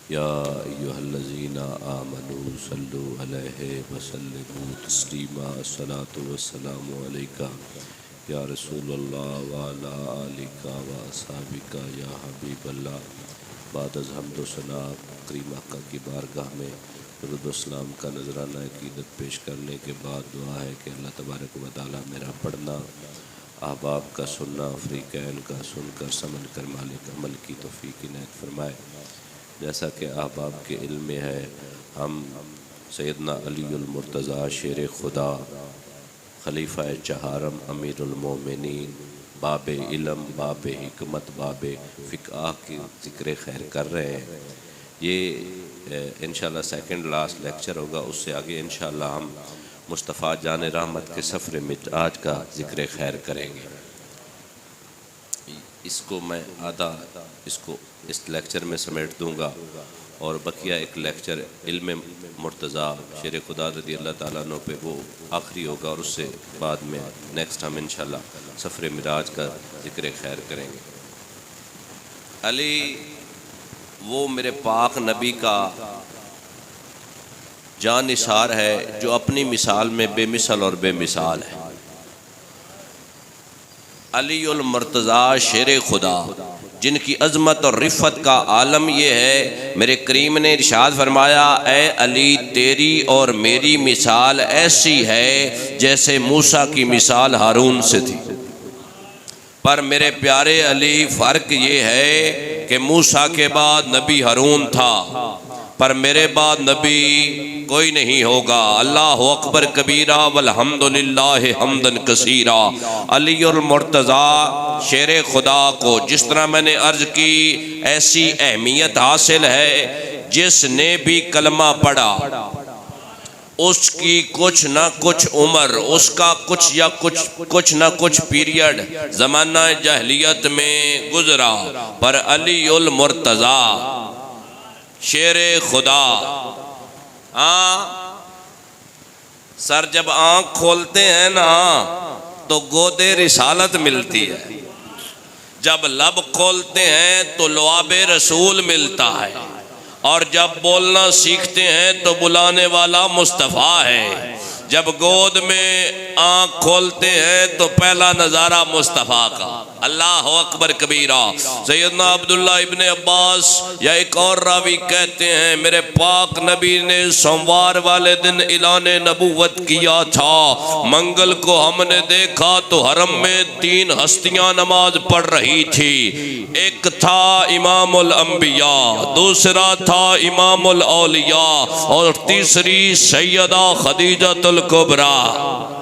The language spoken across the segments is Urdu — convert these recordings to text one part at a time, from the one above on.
یا ایہا الذین آمنوا صلوا علیہ وسلموا تسلیما الصلاۃ والسلام علیک یا رسول اللہ وعلی آلک واصحابک یا حبیب اللہ۔ بعد از حمد و ثنا کریم آقا کی بارگاہ میں درود و اسلام کا نذرانہ عقیدت پیش کرنے کے بعد دعا ہے کہ اللہ تبارک و تعالی میرا پڑھنا، احباب کا سننا، فریقین کا سن کر سمجھ کر مالک عمل کی توفیق عنایت فرمائے۔ جیسا کہ احباب کے علم میں ہے، ہم سیدنا علی المرتضیٰ شیر خدا، خلیفہ چہارم، امیر المومنین، باب علم، باب حکمت، باب فقہ کی ذکر خیر کر رہے ہیں۔ یہ انشاءاللہ سیکنڈ لاسٹ لیکچر ہوگا، اس سے آگے انشاءاللہ ہم مصطفیٰ جان رحمت کے سفر معراج کا ذکر خیر کریں گے۔ اس کو میں آدھا اس لیکچر میں سمیٹ دوں گا، اور بقیہ ایک لیکچر علم مرتضیٰ شیر خدا رضی اللہ تعالیٰ عنہ پہ وہ آخری ہوگا، اور اس سے بعد میں نیکسٹ ہم انشاءاللہ سفر معراج کا ذکر خیر کریں گے۔ علی وہ میرے پاک نبی کا جان نثار ہے جو اپنی مثال میں بے مثل اور بے مثال ہے۔ علی المرتضیٰ شیر خدا، جن کی عظمت اور رفت کا عالم یہ ہے، میرے کریم نے ارشاد فرمایا، اے علی تیری اور میری مثال ایسی ہے جیسے موسیٰ کی مثال ہارون سے تھی۔ پر میرے پیارے علی فرق یہ ہے کہ موسیٰ کے بعد نبی ہارون تھا، پر میرے بعد نبی کوئی نہیں ہوگا۔ اللہ اکبر کبیرہ والحمدللہ حمدن کثیرہ۔ علی المرتضیٰ شیر خدا کو جس طرح میں نے عرض کی ایسی اہمیت حاصل ہے، جس نے بھی کلمہ پڑھا اس کی کچھ نہ کچھ عمر، اس کا کچھ نہ کچھ پیریڈ زمانہ جاہلیت میں گزرا، پر علی المرتضیٰ شیر خدا سر جب آنکھ کھولتے ہیں نا تو گودے رسالت ملتی ہے، جب لب کھولتے ہیں تو لعاب رسول ملتا ہے، اور جب بولنا سیکھتے ہیں تو بلانے والا مصطفیٰ ہے۔ جب گود میں آنکھ کھولتے ہیں تو پہلا نظارہ مصطفیٰ کا۔ اللہ اکبر کبیرہ۔ سیدنا عبداللہ ابن عباس یا ایک اور راوی کہتے ہیں، میرے پاک نبی نے سوموار والے دن اعلان نبوت کیا تھا، منگل کو ہم نے دیکھا تو حرم میں 3 ہستیاں نماز پڑھ رہی تھی، ایک تھا امام الانبیاء، دوسرا تھا امام الاولیاء، اور تیسری سیدہ خدیجہ الکبریٰ۔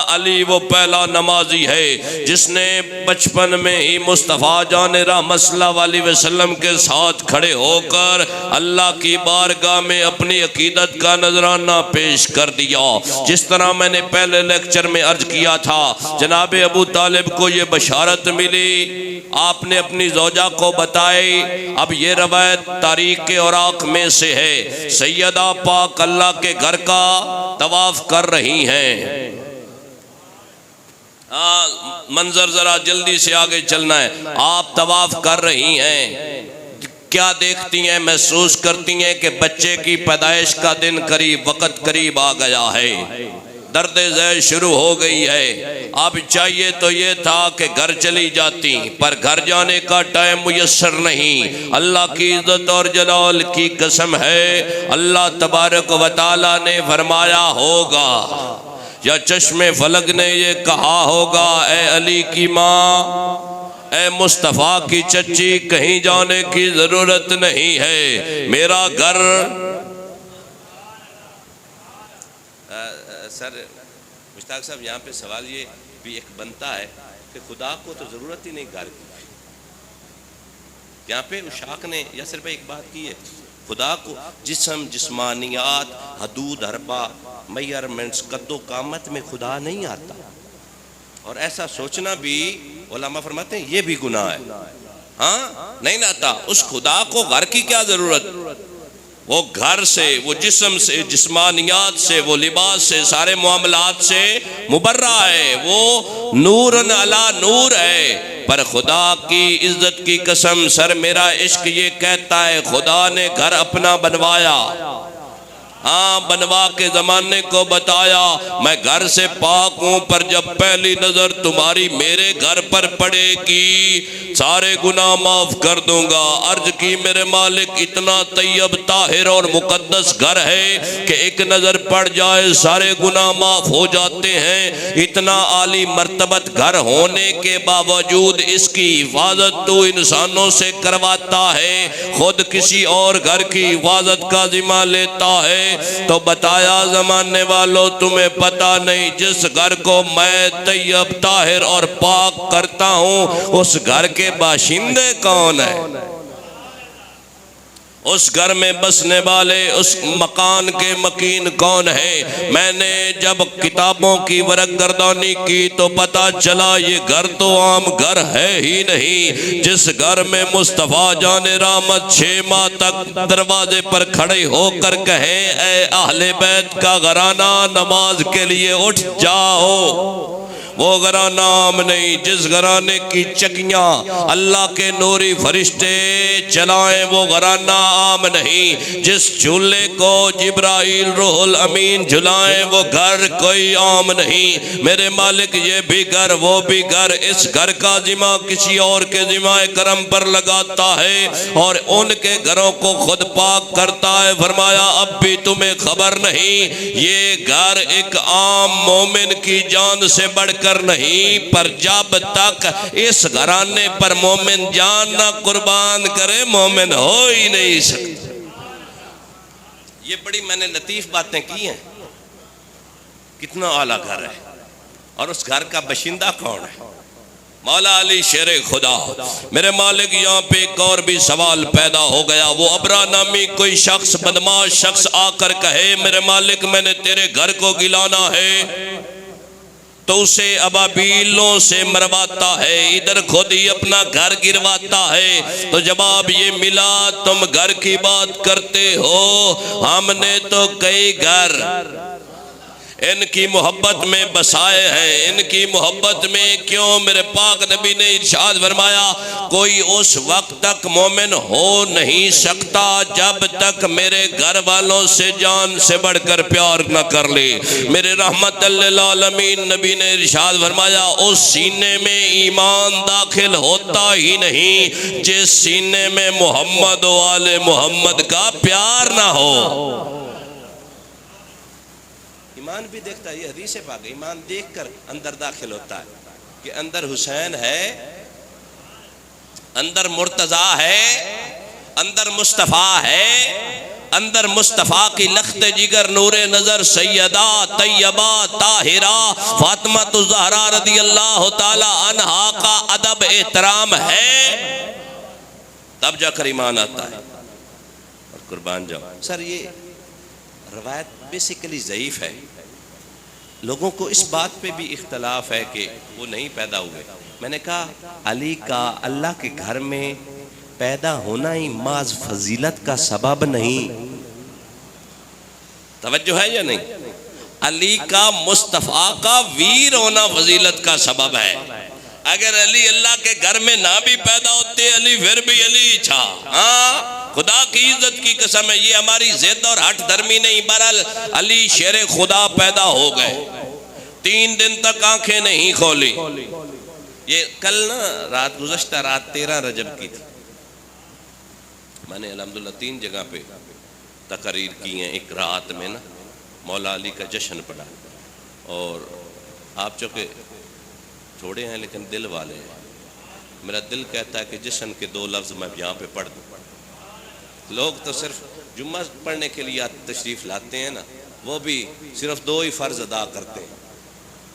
علی وہ پہلا نمازی ہے جس نے بچپن میں ہی مصطفیٰ جان رحمت صلی اللہ علیہ وسلم کے ساتھ کھڑے ہو کر اللہ کی بارگاہ میں اپنی عقیدت کا نذرانہ پیش کر دیا۔ جس طرح میں نے پہلے لیکچر میں عرض کیا تھا، جناب ابو طالب کو یہ بشارت ملی، آپ نے اپنی زوجہ کو بتائی۔ اب یہ روایت تاریخ کے اوراق میں سے ہے، سیدہ پاک اللہ کے گھر کا طواف کر رہی ہیں۔ منظر ذرا جلدی سے آگے چلنا ہے۔ آپ طواف کر رہی ہیں، کیا دیکھتی ہیں؟ محسوس کرتی ہیں کہ بچے کی پیدائش کا دن قریب، وقت قریب آ گیا ہے، درد ذیل شروع ہو گئی ہے۔ اب چاہیے تو یہ تھا کہ گھر چلی جاتی، پر گھر جانے کا ٹائم میسر نہیں۔ اللہ کی عزت اور جلال کی قسم ہے، اللہ تبارک و تعالی نے فرمایا ہوگا، یا چشم فلک نے یہ کہا ہوگا، اے علی کی ماں، اے مصطفیٰ کی چچی، کہیں جانے کی ضرورت نہیں ہے، میرا گھر۔ سر مشتاق صاحب، یہاں پہ سوال یہ بھی ایک بنتا ہے کہ خدا کو تو ضرورت ہی نہیں گھر کی۔ یہاں پہ اشاق نے یا صرف ایک بات کی ہے، خدا کو جسم، جسمانیات، حدود، حربہ، میئرمنٹس، قد و قامت میں خدا نہیں آتا، اور ایسا سوچنا بھی علماء فرماتے ہیں یہ بھی گناہ ہے۔ نہیں آتا، اس خدا کو گھر کی کیا ضرورت؟ وہ گھر سے، وہ جسم سے، جسمانیات سے، وہ لباس سے، سارے معاملات سے مبرہ ہے، وہ نور علی نور ہے۔ پر خدا کی عزت کی قسم سر میرا عشق یہ کہتا ہے خدا نے گھر اپنا بنوایا، ہاں بنوا کے زمانے کو بتایا میں گھر سے پاک ہوں، پر جب پہلی نظر تمہاری میرے گھر پر پڑے گی سارے گناہ معاف کر دوں گا۔ عرض کی میرے مالک اتنا طیب طاہر اور مقدس گھر ہے کہ ایک نظر پڑ جائے سارے گناہ معاف ہو جاتے ہیں۔ اتنا عالی مرتبت گھر ہونے کے باوجود اس کی حفاظت تو انسانوں سے کرواتا ہے، خود کسی اور گھر کی حفاظت کا ذمہ لیتا ہے۔ تو بتایا زمانے والوں تمہیں پتہ نہیں جس گھر کو میں طیب طاہر اور پاک کرتا ہوں اس گھر کے باشندے کون ہیں؟ اس گھر میں بسنے والے اس مکان کے مکین کون ہیں؟ میں نے جب کتابوں کی ورق گردانی کی تو پتا چلا یہ گھر تو عام گھر ہے ہی نہیں۔ جس گھر میں مصطفیٰ جان رحمت 6 ماہ تک دروازے پر کھڑے ہو کر کہیں اے اہل بیت کا گھرانہ نماز کے لیے اٹھ جاؤ، وہ گھرانہ عام نہیں۔ جس گھرانے کی چکیاں اللہ کے نوری فرشتے چلائیں وہ گھرانہ عام نہیں۔ جس چولہے کو جبرائیل روح الامین جھلائیں وہ گھر کوئی عام نہیں۔ میرے مالک یہ بھی گھر وہ بھی گھر، اس گھر کا ذمہ کسی اور کے ذمہ کرم پر لگاتا ہے اور ان کے گھروں کو خود پاک کرتا ہے۔ فرمایا اب بھی تمہیں خبر نہیں یہ گھر ایک عام مومن کی جان سے بڑھ کر نہیں، پر جب تک اس گھرانے پر مومن جان نہ قربان کرے مومن ہو ہی نہیں سکتا۔ یہ بڑی میں نے لطیف باتیں کی ہیں، کتنا اعلیٰ گھر ہے اور اس گھر کا باشندہ کون ہے؟ مولا علی شیر خدا۔ میرے مالک یہاں پہ ایک اور بھی سوال پیدا ہو گیا، وہ ابرا نامی کوئی شخص بدماش شخص آ کر کہے میرے مالک میں نے تیرے گھر کو گلانا ہے تو اسے ابابیلوں سے مرواتا ہے، ادھر خود ہی اپنا گھر گرواتا ہے۔ تو جواب یہ ملا تم گھر کی بات کرتے ہو، ہم نے تو کئی گھر ان کی محبت میں بسائے ہیں، ان کی محبت میں کیوں؟ میرے پاک نبی نے ارشاد فرمایا کوئی اس وقت تک مومن ہو نہیں سکتا جب تک میرے گھر والوں سے جان سے بڑھ کر پیار نہ کر لے۔ میرے رحمت للعالمین نبی نے ارشاد فرمایا اس سینے میں ایمان داخل ہوتا ہی نہیں جس سینے میں محمد و آل محمد کا پیار نہ ہو۔ ایمان بھی دیکھتا ہے، یہ حدیث پاک، ایمان دیکھ کر اندر داخل ہوتا ہے کہ اندر حسین ہے، اندر مرتضیٰ ہے، اندر مصطفیٰ ہے، اندر مصطفیٰ کی لخت جگر نور نظر سیدہ طیبہ طاہرہ فاطمہ الزہرا رضی اللہ تعالی عنہا کا ادب احترام ہے، تب جا کر ایمان آتا ہے۔ اور قربان جاؤ سر یہ روایت بیسیکلی ضعیف ہے، لوگوں کو اس بات پہ بھی اختلاف ہے کہ وہ نہیں پیدا ہوئے۔ میں نے کہا علی کا اللہ کے گھر میں پیدا ہونا ہی محض فضیلت کا سبب نہیں، توجہ ہے یا نہیں؟ علی کا مصطفیٰ کا ویر ہونا فضیلت کا سبب ہے۔ اگر علی اللہ کے گھر میں نہ بھی پیدا ہوتے علی پھر بھی علی چھا، ہاں خدا کی عزت کی قسم ہے، یہ ہماری ضد اور ہٹ دھرمی نہیں، بہرحال علی شیر خدا پیدا ہو گئے، 3 دن تک آنکھیں نہیں کھولی۔ یہ کل نا رات گزشتہ رات 13 رجب کی تھی، میں نے الحمدللہ 3 جگہ پہ تقریر کی ہیں۔ ایک رات میں نا مولا علی کا جشن پڑا، اور آپ چونکہ تھوڑے ہیں لیکن دل والے ہیں، میرا دل کہتا ہے کہ جشن کے 2 لفظ میں یہاں پہ پڑھ دوں۔ لوگ تو صرف جمعہ پڑھنے کے لیے تشریف لاتے ہیں نا، وہ بھی صرف 2 ہی فرض ادا کرتے ہیں،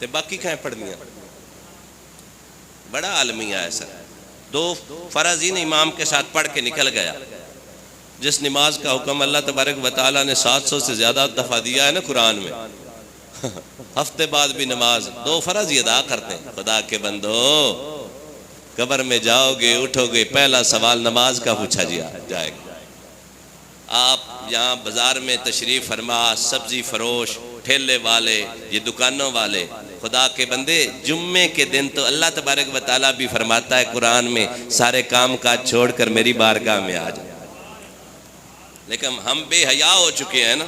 تو باقی کہیں پڑھنی ہیں؟ بڑا عالمی ہے سر، 2 فرض ہی امام کے ساتھ پڑھ کے نکل گیا۔ جس نماز کا حکم اللہ تبارک و تعالیٰ نے 700 سے زیادہ دفعہ دیا ہے نا قرآن میں، ہفتے بعد بھی نماز 2 فرض ہی ادا کرتے ہیں۔ خدا کے بندو قبر میں جاؤ گے اٹھو گے پہلا سوال نماز کا پوچھا جائے گا۔ آپ یہاں بازار میں تشریف فرما، سبزی فروش، ٹھیلے والے، یہ دکانوں والے خدا کے بندے جمعے کے دن تو اللہ تبارک و تعالیٰ بھی فرماتا ہے قرآن میں سارے کام کاج چھوڑ کر میری بارگاہ میں آ جا، لیکن ہم بے حیا ہو چکے ہیں نا.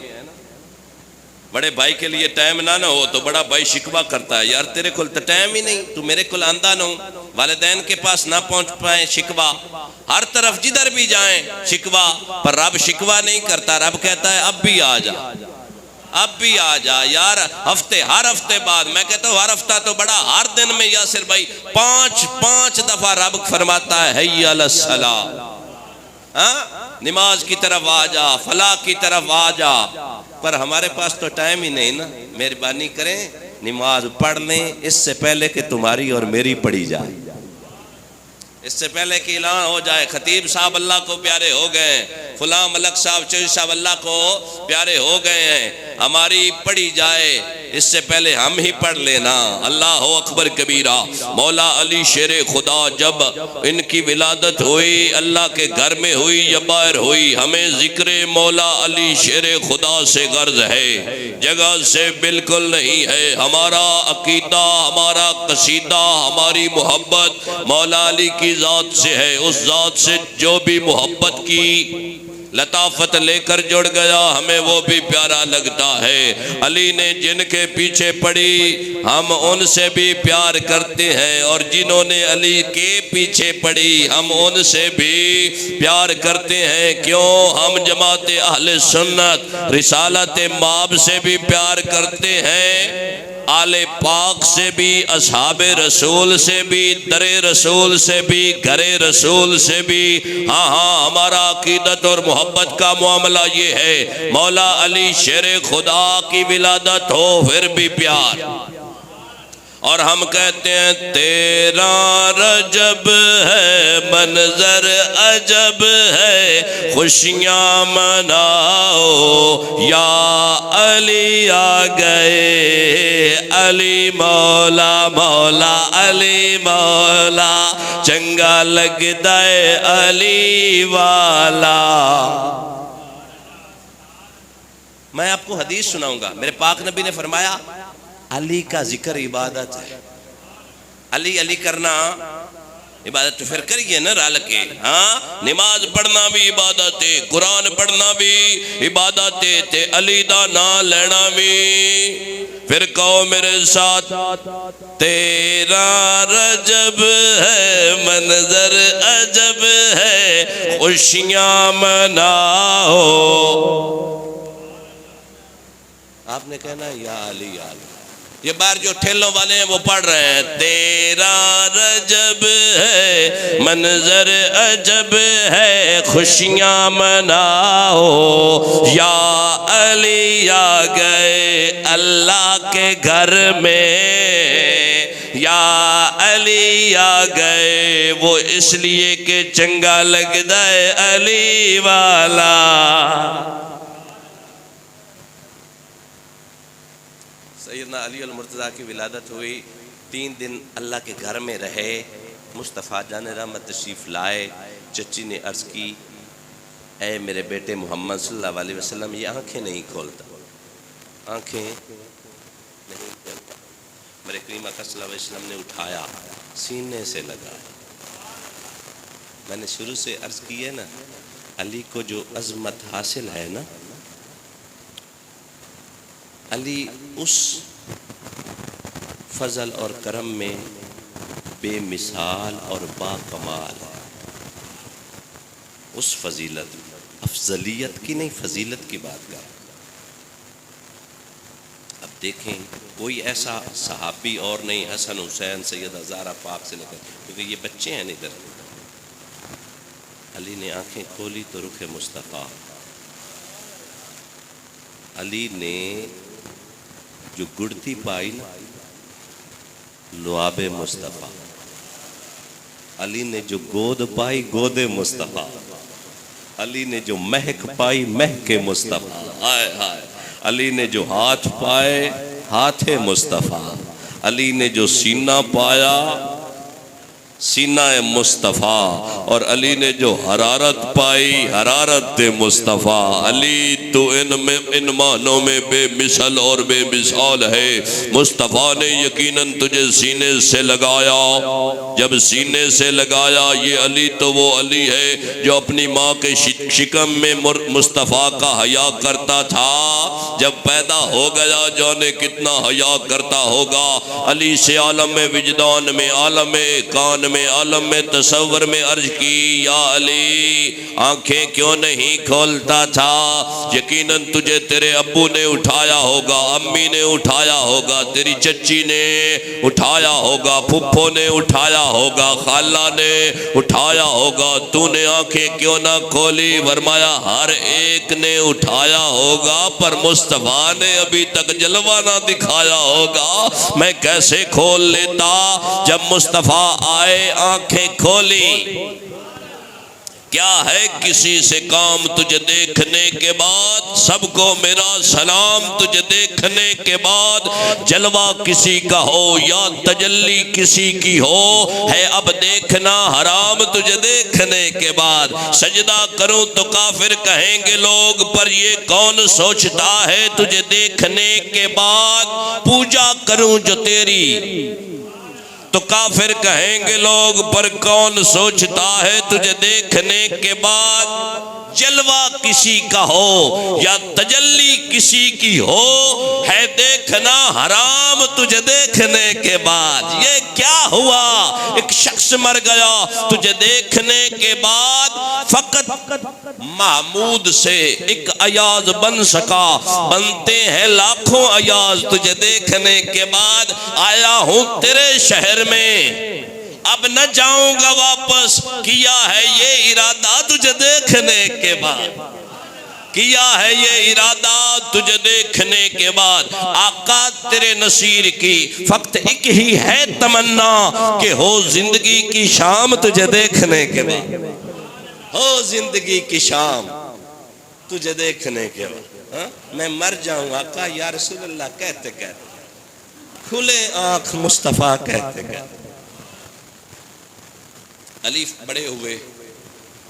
بڑے بھائی کے لیے ٹائم نہ ہو تو بڑا بھائی شکوہ کرتا ہے، یار تیرے کول تو ٹائم ہی نہیں، تو میرے کول آندہ نہ ہو. والدین کے پاس نہ پہنچ پائیں، شکوہ. ہر طرف جدھر بھی جائیں شکوہ. پر رب شکوہ نہیں کرتا، رب کہتا ہے اب بھی آ جا، اب بھی آ جا. یار ہر ہفتے بعد، میں کہتا ہوں ہر ہفتہ تو بڑا، ہر دن میں یاسر بھائی پانچ دفعہ رب فرماتا ہے حی علی الصلاۃ، نماز کی طرف آ جا، فلاح کی طرف آ جا. پر ہمارے پاس تو ٹائم ہی نہیں نا. مہربانی کریں نماز پڑھ لیں اس سے پہلے کہ تمہاری اور میری پڑھی جائے، اس سے پہلے کہ اعلان ہو جائے خطیب صاحب اللہ کو پیارے ہو گئے ہیں، فلاں ملک صاحب چوہدری صاحب اللہ کو پیارے ہو گئے ہیں، ہماری پڑھی جائے اس سے پہلے ہم ہی پڑھ لینا. اللہ اکبر کبیرہ. مولا علی شیر خدا جب ان کی ولادت ہوئی اللہ کے گھر میں ہوئی یا باہر ہوئی، ہمیں ذکر مولا علی شیر خدا سے غرض ہے، جگہ سے بالکل نہیں ہے. ہمارا عقیدہ، ہمارا قصیدہ، ہماری محبت مولا علی کی ذات سے ہے. اس ذات سے جو بھی محبت کی لطافت لے کر جڑ گیا ہمیں وہ بھی پیارا لگتا ہے. علی نے جن کے پیچھے پڑی ہم ان سے بھی پیار کرتے ہیں، اور جنہوں نے علی کے پیچھے پڑی ہم ان سے بھی پیار کرتے ہیں. کیوں؟ ہم جماعت اہل سنت رسالت ماب سے بھی پیار کرتے ہیں، آل پاک سے بھی، اصحاب رسول سے بھی، در رسول سے بھی، گھر رسول سے بھی. ہاں ہمارا عقیدت اور محبت کا معاملہ یہ ہے مولا علی شیر خدا کی ولادت ہو پھر بھی پیار. اور ہم کہتے ہیں تیرا رجب ہے منظر عجب ہے، خوشیاں مناؤ یا علی آ گئے، علی مولا مولا علی مولا، چنگا لگدا ہے علی والا. میں آپ کو حدیث سناؤں گا. میرے پاک نبی نے فرمایا علی کا ذکر عبادت ہے. علی علی کرنا عبادت، تو پھر کریے نا رل کے. ہاں نماز پڑھنا بھی عبادت ہے، قرآن پڑھنا بھی عبادت ہے، تے علی دا نام لینا بھی. پھر کہو میرے ساتھ تیرا رجب ہے منظر عجب ہے، خوشیاں مناؤ. آپ نے کہنا یا علی یا علی. یہ باہر جو ٹھیلوں والے ہیں وہ پڑھ رہے ہیں تیرا رجب ہے منظر عجب ہے، خوشیاں مناؤ یا علی آ گئے اللہ کے گھر میں، یا علی آ گئے وہ اس لیے کہ چنگا لگدا ہے علی والا. سیدنا علی المرتضیٰ کی ولادت ہوئی، 3 دن اللہ کے گھر میں رہے. مصطفیٰ جان رحمت تشریف لائے. چچی نے عرض کی اے میرے بیٹے محمد صلی اللہ علیہ وسلم یہ آنکھیں نہیں کھولتا، آنکھیں نہیں کھولتا. میرے کریم اکرم صلی اللہ علیہ وسلم نے اٹھایا، سینے سے لگایا. میں نے شروع سے عرض کی ہے نا، علی کو جو عظمت حاصل ہے نا، علی اس فضل اور کرم میں بے مثال اور با کمال ہے. اس فضیلت افضلیت کی نہیں فضیلت کی بات کر. اب دیکھیں کوئی ایسا صحابی اور نہیں، حسن حسین سیدہ زہرا پاک سے لے کر، کیونکہ یہ بچے ہیں ادھر. علی نے آنکھیں کھولی تو رخ مصطفیٰ. علی نے جو گڑتی پائی نا لعاب مصطفیٰ، علی نے جو گود پائی گود مصطفیٰ، علی نے جو مہک پائی مہک مصطفیٰ، ہائے ہائے. علی نے جو ہاتھ پائے ہاتھ مصطفیٰ، علی نے جو سینہ پایا سینہ مصطفیٰ، اور علی نے جو حرارت پائی حرارت مصطفیٰ۔ علی تو ان معنوں میں بے مثل اور بے مثال ہے۔ مصطفیٰ نے یقیناً تجھے سینے سے لگایا، جب سینے سے لگایا یہ علی تو وہ علی ہے جو اپنی ماں کے شکم میں مصطفیٰ کا حیا کرتا تھا، جب پیدا ہو گیا جانے کتنا حیا کرتا ہوگا۔ علی سے عالم وجدان میں، عالم کان میں، عالم میں تصور میں عرض کی، یا علی آنکھیں کیوں نہیں کھولتا تھا؟ یقیناً تجھے تیرے ابو نے اٹھایا ہوگا، امی نے اٹھایا ہوگا، تیری چچی نے اٹھایا ہوگا، پھپھو نے اٹھایا ہوگا، خالہ نے اٹھایا ہوگا، تو نے آنکھیں کیوں نہ کھولی؟ فرمایا ہر ایک نے اٹھایا ہوگا، پر مصطفیٰ نے ابھی تک جلوہ نہ دکھایا ہوگا، میں کیسے کھول لیتا؟ جب مصطفیٰ آئے آنکھیں کھولی۔ کیا ہے کسی سے کام تجھے دیکھنے کے بعد؟ سب کو میرا سلام تجھے دیکھنے کے بعد۔ جلوہ کسی کا ہو یا تجلی کسی کی ہو، ہے اب دیکھنا حرام تجھے دیکھنے کے بعد۔ سجدہ کروں تو کافر کہیں گے لوگ، پر یہ کون سوچتا ہے تجھے دیکھنے کے بعد؟ پوجا کروں جو تیری تو کافر کہیں گے لوگ، پر کون سوچتا ہے تجھے دیکھنے کے بعد؟ جلوہ کسی کا ہو یا تجلی کسی کی ہو، ہے دیکھنا حرام تجھے دیکھنے کے بعد۔ یہ کیا ہوا؟ ایک شخص مر گیا تجھے دیکھنے کے بعد، فقط محمود سے ایک ایاز بن سکا، بنتے ہیں لاکھوں ایاز تجھے دیکھنے کے بعد۔ آیا ہوں تیرے شہر میں، اب نہ جاؤں گا واپس، کیا ہے یہ ارادہ تجھے دیکھنے کے بعد، کیا ہے یہ ارادہ تجھے دیکھنے کے بعد۔ آقا تیرے نصیر کی فقط ایک ہی ہے تمنا، کہ ہو زندگی کی شام تجھے دیکھنے کے بعد، ہو زندگی کی شام تجھے دیکھنے کے بعد۔ میں مر جاؤں آقا یا رسول اللہ کہتے کہتے، کھلے آنکھ مصطفیٰ کہتے کہتے۔ علی بڑے ہوئے،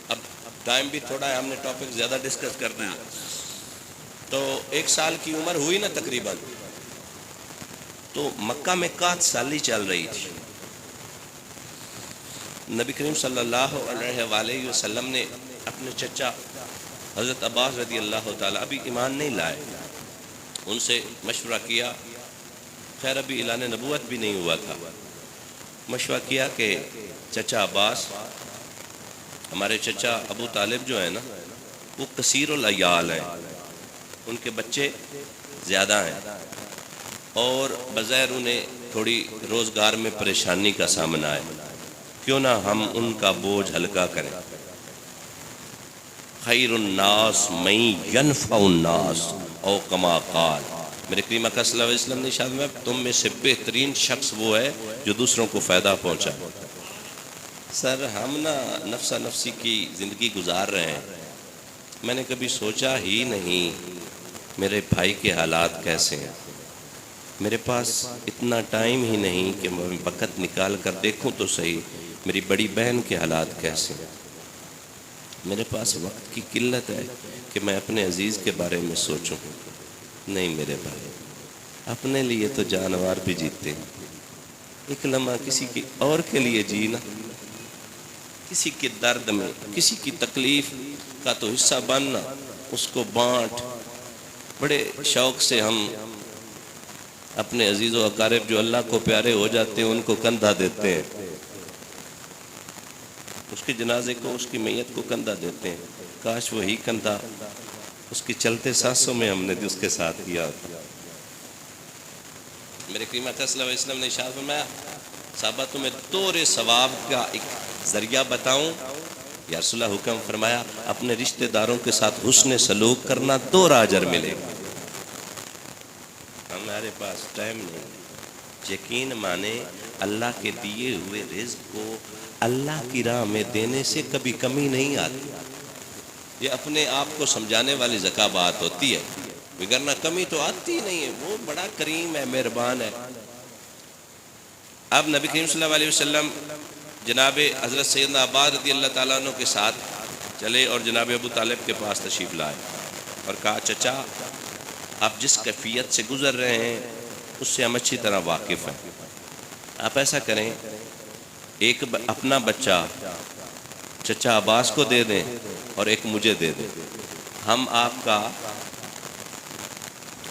اب ٹائم بھی تھوڑا ہے، ہم نے ٹاپک زیادہ ڈسکس کرنا ہے، تو 1 سال کی عمر ہوئی نا تقریباً، تو مکہ میں 61 سالی چل رہی تھی۔ نبی کریم صلی اللہ علیہ وآلہ وسلم نے اپنے چچا حضرت عباس رضی اللہ تعالیٰ ابھی ایمان نہیں لائے، ان سے مشورہ کیا، خیر ابھی اعلان نبوت بھی نہیں ہوا تھا، مشورہ کیا کہ چچا عباس، ہمارے چچا ابو طالب جو ہے نا وہ کثیر العیال ہیں، ان کے بچے زیادہ ہیں اور بظاہر انہیں تھوڑی روزگار میں پریشانی کا سامنا ہے، کیوں نہ ہم ان کا بوجھ ہلکا کریں۔ خیر الناس من ینفع الناس او کما قال، میرے کریم اکرم صلی اللہ علیہ وسلم نے ارشاد میں تم میں سے بہترین شخص وہ ہے جو دوسروں کو فائدہ پہنچا۔ سر ہم نا نفسا نفسی کی زندگی گزار رہے ہیں، میں نے کبھی سوچا ہی نہیں میرے بھائی کے حالات کیسے ہیں، میرے پاس اتنا ٹائم ہی نہیں کہ میں وقت نکال کر دیکھوں تو صحیح میری بڑی بہن کے حالات کیسے ہیں، میرے پاس وقت کی قلت ہے کہ میں اپنے عزیز کے بارے میں سوچوں۔ نہیں میرے بھائی، اپنے لیے تو جانور بھی جیتے ہیں، ایک لمحہ کسی کی اور کے لیے جینا، کسی کے درد میں کسی کی تکلیف کا تو حصہ بننا، اس کو بانٹ۔ بڑے شوق سے ہم اپنے عزیز و اقارب جو اللہ کو پیارے ہو جاتے ہیں ان کو کندھا دیتے ہیں، اس کے جنازے کو، اس کی میت کو کندھا دیتے ہیں، کاش وہی کندھا اس کی چلتے سانسوں میں ہم نے اس کے ساتھ کیا ہوتا۔ میرے کریم اکرم صلی اللہ علیہ وسلم نے ارشاد فرمایا، صحابہ تمہیں دور ثواب کا ایک ذریعہ بتاؤں؟ یا رسول اللہ حکم فرمایا، اپنے رشتہ داروں کے ساتھ حسن سلوک کرنا 2 اجر ملے گا۔ ہمارے پاس ٹائم نہیں، یقین مانے اللہ کے دیے ہوئے رزق کو اللہ کی راہ میں دینے سے کبھی کمی نہیں آتی، یہ اپنے آپ کو سمجھانے والی زکا بات ہوتی ہے، بگرنا کمی تو آتی نہیں ہے، وہ بڑا کریم ہے، مہربان ہے۔ اب نبی کریم صلی اللہ علیہ وسلم جناب حضرت سیدنا عباس رضی اللہ تعالیٰ عنہ کے ساتھ چلے اور جناب ابو طالب کے پاس تشریف لائے اور کہا چچا آپ جس کیفیت سے گزر رہے ہیں اس سے ہم اچھی طرح واقف ہیں، آپ ایسا کریں ایک اپنا بچہ چچا عباس کو دے دیں اور ایک مجھے دے دیں، ہم آپ کا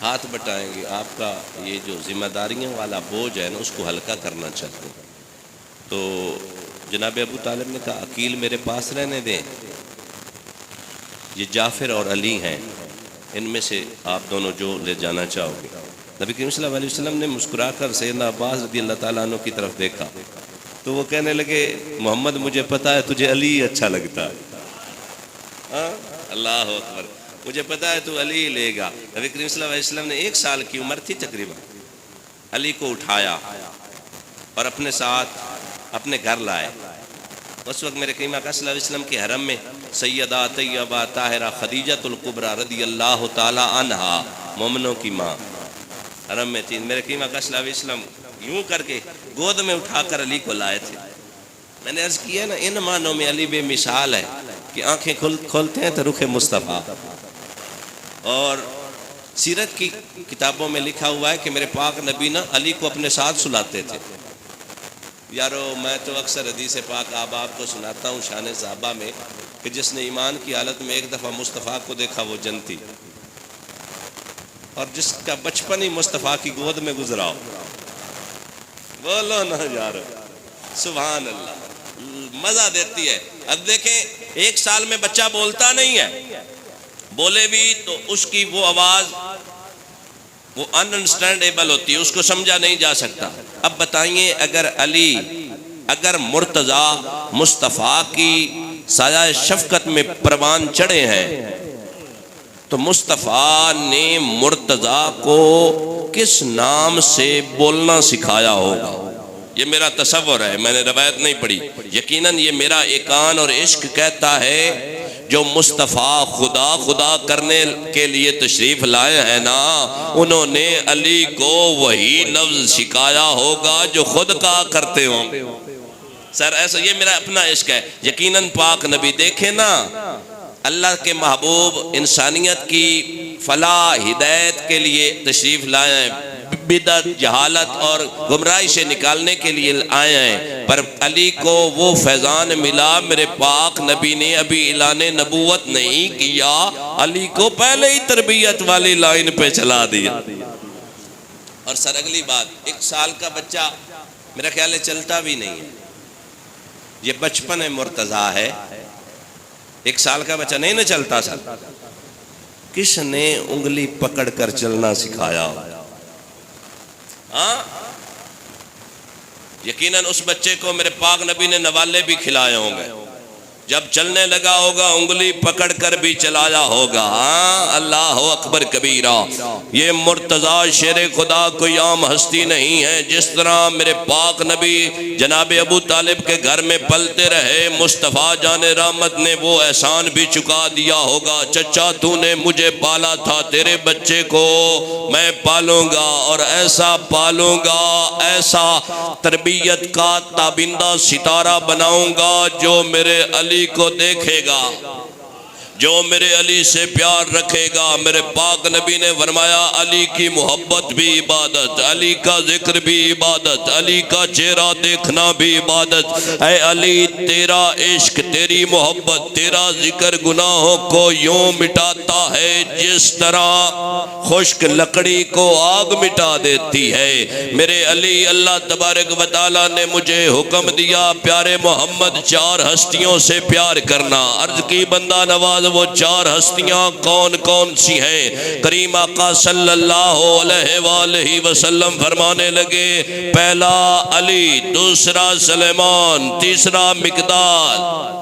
ہاتھ بٹائیں گے، آپ کا یہ جو ذمہ داریوں والا بوجھ ہے نا اس کو ہلکا کرنا چاہتے ہیں۔ تو جناب ابو طالب نے کہا عقیل میرے پاس رہنے دیں، یہ جعفر اور علی ہیں، ان میں سے آپ دونوں جو لے جانا چاہو گے۔ نبی کریم صلی اللہ علیہ وسلم نے مسکرا کر سیدنا عباس رضی اللہ تعالیٰ عنہ کی طرف دیکھا تو وہ کہنے لگے محمد مجھے پتا ہے تجھے علی اچھا لگتا ہے، اللہ اکبر، مجھے پتا ہے تو علی لے گا۔ نبی کریم صلی اللہ علیہ وسلم نے 1 سال کی عمر تھی تقریباً، علی کو اٹھایا اور اپنے ساتھ اپنے گھر لائے۔ اس وقت میرے کریم آقا صلی اللہ علیہ وسلم کے حرم میں سیدہ طیبہ طاہرہ خدیجہ الکبریٰ رضی اللہ تعالی عنہا، مومنوں کی ماں، حرم میں تھی۔ میرے کریم آقا صلی اللہ علیہ وسلم یوں کر کے گود میں اٹھا کر علی کو لائے تھے۔ میں نے عرض کیا نا ان معنوں میں علی بے مثال ہے کہ آنکھیں کھولتے ہیں تو رخ مصطفیٰ۔ اور سیرت کی کتابوں میں لکھا ہوا ہے کہ میرے پاک نبی نا علی کو اپنے ساتھ سلاتے تھے۔ یارو میں تو اکثر حدیث پاک آپ کو سناتا ہوں شان صحابہ میں کہ جس نے ایمان کی حالت میں ایک دفعہ مصطفیٰ کو دیکھا وہ جنتی، اور جس کا بچپن ہی مصطفیٰ کی گود میں گزرا ہو، بولو نا یارو سبحان اللہ، مزہ دیتی ہے۔ اب دیکھیں 1 سال میں بچہ بولتا نہیں ہے، بولے بھی تو اس کی وہ آواز وہ انڈرسٹینڈیبل ہوتی ہے، اس کو سمجھا نہیں جا سکتا۔ اب بتائیے اگر مرتضیٰ مصطفیٰ کی سایہ شفقت میں پروان چڑھے ہیں تو مصطفیٰ نے مرتضیٰ کو کس نام سے بولنا سکھایا ہوگا؟ یہ میرا تصور ہے، میں نے روایت نہیں پڑھی، یقیناً یہ میرا ایقان اور عشق کہتا ہے جو مصطفیٰ خدا خدا کرنے کے لیے تشریف لائے ہیں نا، انہوں نے علی کو وہی لفظ سکھایا ہوگا جو خود کہا کرتے ہوں۔ سر ایسا یہ میرا اپنا عشق ہے، یقیناً پاک نبی دیکھیں نا، اللہ کے محبوب انسانیت کی فلاح ہدایت کے لیے تشریف لائے ہیں، بدعت جہالت اور گمراہی سے نکالنے کے لیے آئے ہیں، پر علی کو وہ فیضان ملا، میرے پاک نبی نے ابھی اعلان نبوت نہیں کیا، علی کو پہلے ہی تربیت والی لائن پہ چلا دیا۔ اور سر اگلی بات، 1 سال کا بچہ میرا خیال ہے چلتا بھی نہیں ہے، یہ بچپن مرتضیٰ ہے، 1 سال کا بچہ نہیں نہ چلتا۔ سر کس نے انگلی پکڑ کر چلنا سکھایا؟ ہاں یقیناً اس بچے کو میرے پاک نبی نے نوالے بھی کھلائے ہوں گے، جب چلنے لگا ہوگا انگلی پکڑ کر بھی چلایا ہوگا۔ ہاں اللہ اکبر کبیرہ، یہ مرتضیٰ شیر خدا کوئی عام ہستی نہیں ہے، جس طرح میرے پاک نبی جناب ابو طالب کے گھر میں پلتے رہے، مصطفیٰ جان رحمت نے وہ احسان بھی چکا دیا ہوگا۔ چچا تو نے مجھے پالا تھا، تیرے بچے کو میں پالوں گا اور ایسا پالوں گا، ایسا تربیت کا تابندہ ستارہ بناؤں گا جو میرے علی کو دیکھے گا، جو میرے علی سے پیار رکھے گا۔ میرے پاک نبی نے فرمایا علی کی محبت بھی عبادت، علی کا ذکر بھی عبادت، علی کا چہرہ دیکھنا بھی عبادت۔ اے علی تیرا عشق، تیری محبت، تیرا ذکر گناہوں کو یوں مٹاتا ہے جس طرح خشک لکڑی کو آگ مٹا دیتی ہے۔ میرے علی اللہ تبارک و تعالیٰ نے مجھے حکم دیا پیارے محمد 4 ہستیوں سے پیار کرنا۔ عرض کی بندہ نواز وہ 4 ہستیاں کون کون سی ہیں؟ کریم آقا صلی اللہ علیہ وآلہ وسلم فرمانے لگے، پہلا علی، دوسرا سلیمان، تیسرا مقداد،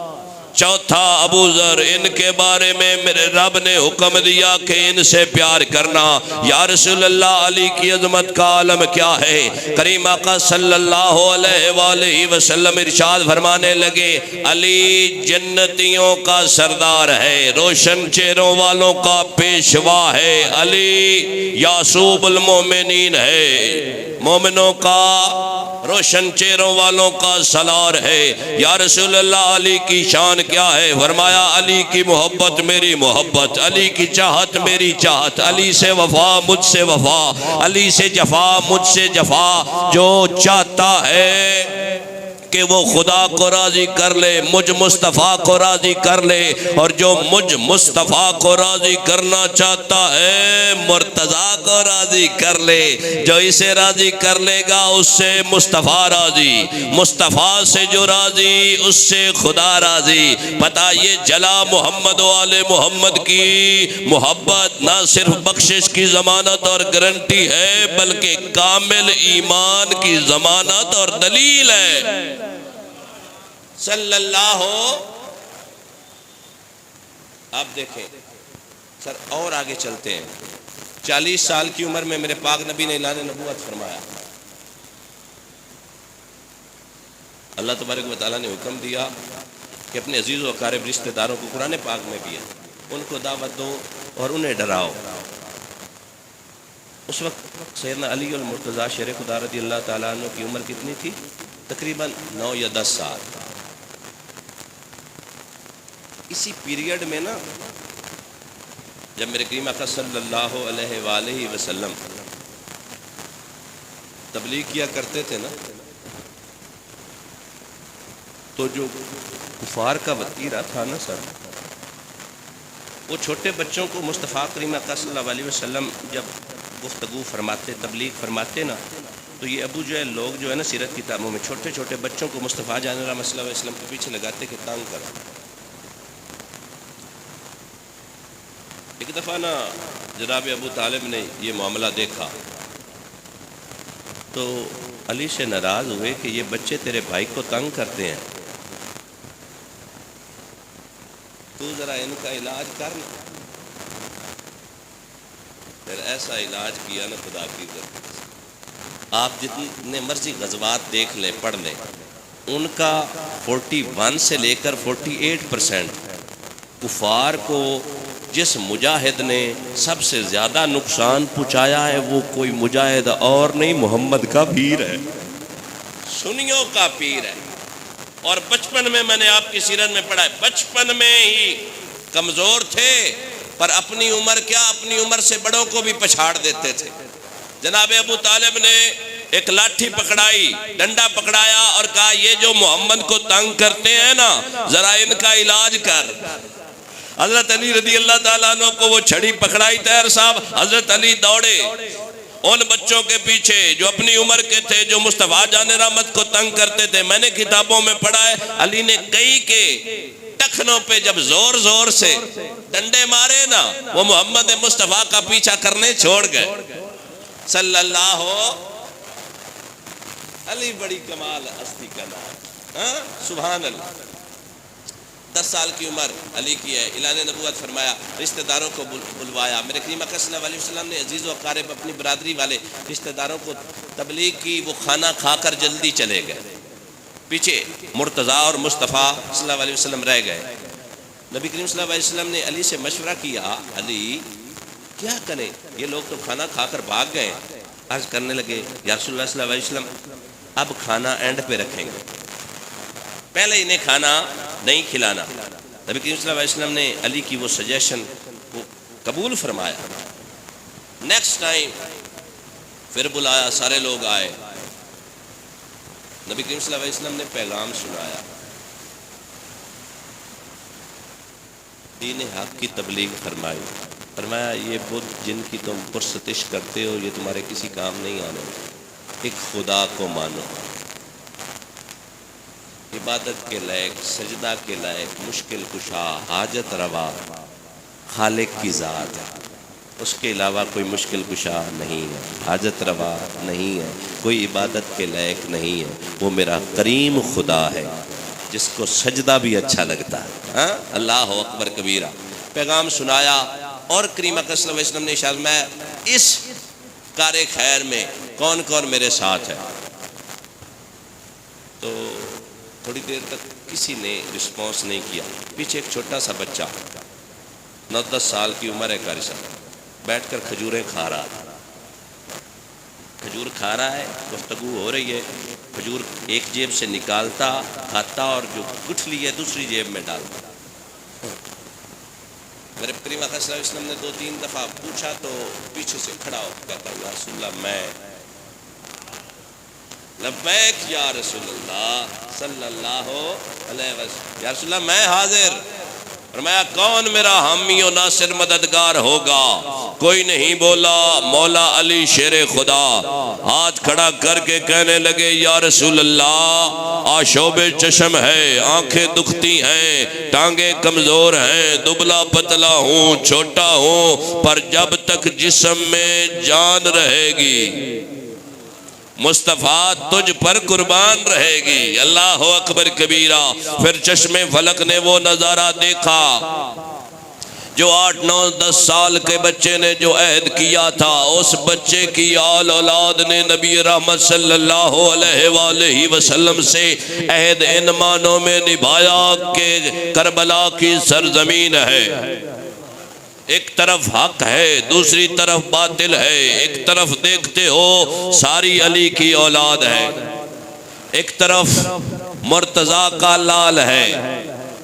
چوتھا ابو ذر۔ ان کے بارے میں میرے رب نے حکم دیا کہ ان سے پیار کرنا۔ یا رسول اللہ علی کی عظمت کا عالم کیا ہے؟ کریم آقا صلی اللہ علیہ وآلہ وسلم ارشاد فرمانے لگے، علی جنتیوں کا سردار ہے، روشن چہروں والوں کا پیشوا ہے، علی یعصوب المومنین ہے، مومنوں کا روشن چہروں والوں کا سالار ہے۔ یا رسول اللہ علی کی شان کیا ہے؟ فرمایا علی کی محبت میری محبت، علی کی چاہت میری چاہت، علی سے وفا مجھ سے وفا، علی سے جفا مجھ سے جفا۔ جو چاہتا ہے کہ وہ خدا کو راضی کر لے، مجھ مصطفیٰ کو راضی کر لے، اور جو مجھ مصطفیٰ کو راضی کرنا چاہتا ہے مرتضیٰ کو راضی کر لے۔ جو اسے راضی کر لے گا اس سے مصطفیٰ راضی، مصطفیٰ سے جو راضی اس سے خدا راضی۔ پتہ یہ جلا محمد و آل محمد کی محبت نہ صرف بخشش کی ضمانت اور گارنٹی ہے بلکہ کامل ایمان کی ضمانت اور دلیل ہے۔ صلی اللہ ہو۔ آپ دیکھیں سر، اور آگے چلتے ہیں۔ 40 سال کی عمر میں میرے پاک نبی نے اعلان نبوت فرمایا۔ اللہ تبارک و تعالیٰ نے حکم دیا کہ اپنے عزیز و اقارب رشتہ داروں کو قرآن پاک میں بھی ہے، ان کو دعوت دو اور انہیں ڈراؤ۔ اس وقت سیدنا علی المرتضیٰ شیر خدا رضی اللہ تعالیٰ عنہ کی عمر کتنی تھی؟ تقریباً 9 یا 10 سال۔ اسی پیریڈ میں نا جب میرے کریم آقا صلی اللہ علیہ وآلہ وسلم تبلیغ کیا کرتے تھے نا، تو جو کفار کا وتیرہ تھا نا سر، وہ چھوٹے بچوں کو مصطفیٰ کریم آقا صلی اللہ علیہ وسلم جب گفتگو فرماتے، تبلیغ فرماتے نا، تو یہ ابو جہل لوگ جو ہے نا سیرت کتابوں میں چھوٹے چھوٹے بچوں کو مصطفیٰ جان رحمۃ صلی اللہ علیہ وسلم کے پیچھے لگاتے کہ تانگ کرو۔ ایک دفعہ نا جناب ابو طالب نے یہ معاملہ دیکھا تو علی سے ناراض ہوئے کہ یہ بچے تیرے بھائی کو تنگ کرتے ہیں، تو ذرا ان کا علاج کر نا۔ پھر ایسا علاج کیا نا خدا کی ذات۔ آپ جتنے مرضی غزوات دیکھ لیں، پڑھ لیں، ان کا 41 سے لے کر 48% کفار کو جس مجاہد نے سب سے زیادہ نقصان پہنچایا ہے وہ کوئی مجاہد اور نہیں، محمد کا پیر ہے، سنیوں کا پیر ہے۔ اور بچپن میں نے آپ کی سیرت میں پڑھا ہے، بچپن میں ہی کمزور تھے پر اپنی عمر اپنی عمر سے بڑوں کو بھی پچھاڑ دیتے تھے۔ جناب ابو طالب نے ایک لاٹھی پکڑائی، ڈنڈا پکڑایا اور کہا یہ جو محمد کو تنگ کرتے ہیں نا، ذرا ان کا علاج کر۔ حضرت علی رضی اللہ تعالیٰ عنہ کو وہ چھڑی پکڑائی طاہر صاحب، حضرت علی دوڑے ان بچوں کے پیچھے جو اپنی عمر کے تھے، جو مصطفیٰ جان رحمت کو تنگ کرتے تھے۔ میں نے کتابوں میں پڑھا ہے علی نے کئی کے ٹخنوں پہ جب زور زور سے ڈنڈے مارے نا، وہ محمد مصطفیٰ کا پیچھا کرنے چھوڑ گئے۔ صلی اللہ ہو۔ علی بڑی کمال ہستی کا نام، سبحان اللہ۔ 10 سال کی عمر علی کی ہے، اعلان نبوت فرمایا، رشتہ داروں کو بلوایا۔ میرے کریم اکرم صلی اللہ علیہ وسلم نے عزیز و اقارب اپنی برادری والے رشتہ داروں کو تبلیغ کی، وہ کھانا کھا کر جلدی چلے گئے، پیچھے مرتضیٰ اور مصطفیٰ صلی اللہ علیہ وسلم رہ گئے۔ نبی کریم صلی اللہ علیہ وسلم نے علی سے مشورہ کیا، علی کیا کریں، یہ لوگ تو کھانا کھا کر بھاگ گئے۔ عرض کرنے لگے یا رسول اللہ صلی اللہ علیہ وسلم اب کھانا اینڈ پہ رکھیں گے، پہلے انہیں کھانا نہیں کھلانا۔ نبی کریم صلی اللہ علیہ وسلم نے علی کی وہ سجیشن کو قبول فرمایا۔ نیکسٹ ٹائم پھر بلایا، سارے لوگ آئے، نبی کریم صلی اللہ علیہ وسلم نے پیغام سنایا، دین حق کی تبلیغ فرمائی۔ فرمایا یہ بدھ جن کی تم پرستش کرتے ہو یہ تمہارے کسی کام نہیں آنے، ایک خدا کو مانو، عبادت کے لائق، سجدہ کے لائق، مشکل کشا، حاجت روا خالق کی ذات ہے، اس کے علاوہ کوئی مشکل کشا نہیں ہے، حاجت روا نہیں ہے، کوئی عبادت کے لائق نہیں ہے، وہ میرا کریم خدا ہے جس کو سجدہ بھی اچھا لگتا ہے۔ اللہ اکبر کبیرہ۔ پیغام سنایا اور کریم اکرم صلی اللہ علیہ وسلم نے ارشاد فرمایا اس کار خیر میں کون کون میرے ساتھ ہے؟ تو تھوڑی دیر تک کسی نے رسپانس نہیں کیا۔ پیچھے ایک چھوٹا سا بچہ 9-10 سال کی عمر ہے، قاری صاحب بیٹھ کر کھجوریں کھا رہا ہے، کھجور کھا رہا ہے، گفتگو ہو رہی ہے، کھجور ایک جیب سے نکالتا کھاتا اور جو گٹھلی ہے دوسری جیب میں ڈالتا. میرے کریم آقا صلی اللہ علیہ وسلم نے 2-3 دفعہ پوچھا تو پیچھے سے کھڑا ہو کہتا یا رسول اللہ میں لبیک یا رسول اللہ صلی اللہ علیہ وسلم، یا رسول اللہ میں حاضر. فرمایا کون میرا حامی و ناصر مددگار ہوگا؟ کوئی نہیں بولا. مولا علی شیر خدا ہاتھ کھڑا کر کے کہنے لگے یا رسول اللہ آشوب چشم ہے، آنکھیں دکھتی ہیں، ٹانگیں کمزور ہیں، دبلا پتلا ہوں، چھوٹا ہوں، پر جب تک جسم میں جان رہے گی مصطفیٰ تجھ پر قربان رہے گی. اللہ اکبر کبیرہ. پھر چشم فلک نے وہ نظارہ دیکھا جو 8-9-10 سال کے بچے نے جو عہد کیا تھا، اس بچے کی آل اولاد نے نبی رحمت صلی اللہ علیہ وآلہ وسلم سے عہد ان معنوں میں نبھایا کہ کربلا کی سرزمین ہے، ایک طرف حق ہے دوسری طرف باطل ہے، ایک طرف دیکھتے ہو ساری علی کی اولاد ہے، ایک طرف مرتضیٰ کا لال ہے،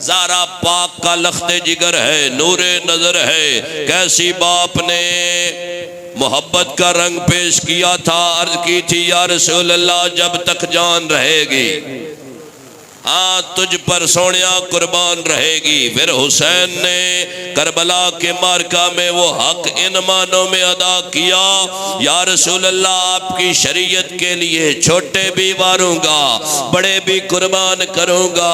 زہرا پاک کا لخت جگر ہے، نور نظر ہے. کیسی باپ نے محبت کا رنگ پیش کیا تھا. عرض کی تھی یا رسول اللہ جب تک جان رہے گی ہاں تجھ پر سونیا قربان رہے گی. پھر حسین نے کربلا کے مارکہ میں وہ حق ان معنوں میں ادا کیا یا رسول اللہ آپ کی شریعت کے لیے چھوٹے بھی ماروں گا، بڑے بھی قربان کروں گا،